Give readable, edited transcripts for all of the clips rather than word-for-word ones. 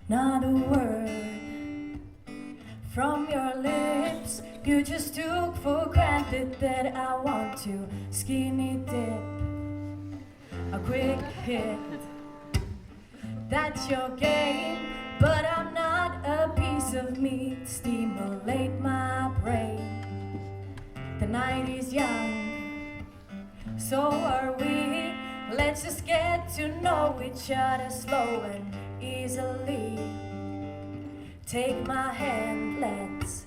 Not a word from your lips. You just took for granted that I want to skinny dip. A quick hit, that's your game. But I'm not a piece of meat. Stimulate my brain. The night is young, so are we. Let's just get to know each other slow and easily. Take my hand, let's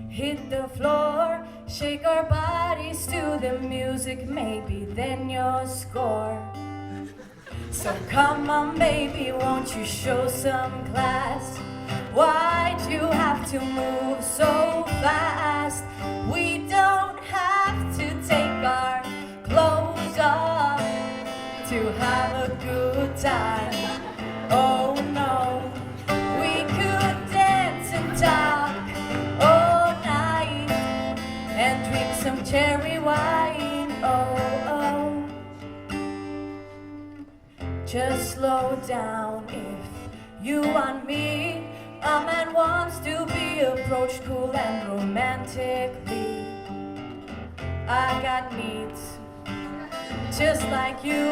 hit the floor. Shake our bodies to the music, maybe then you'll score. So come on baby, won't you show some class? Why'd you have to move so fast? We don't have to take our clothes off to have a good time. Oh no, we could dance and talk all night and drink some cherry wine. Oh, just slow down if you want me. A man wants to be approached cool and romantically. I got needs just like you,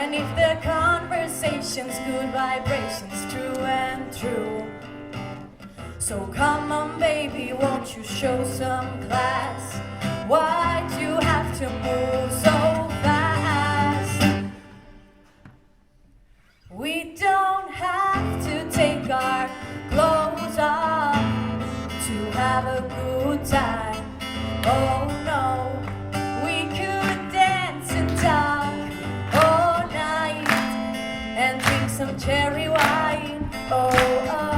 and if the conversation's good vibrations, true and true. So come on baby, won't you show some class? Why'd you have to move so fast? We don't have to take our clothes off to have a good time. Oh no, we could dance and talk all night and drink some cherry wine. Oh, oh.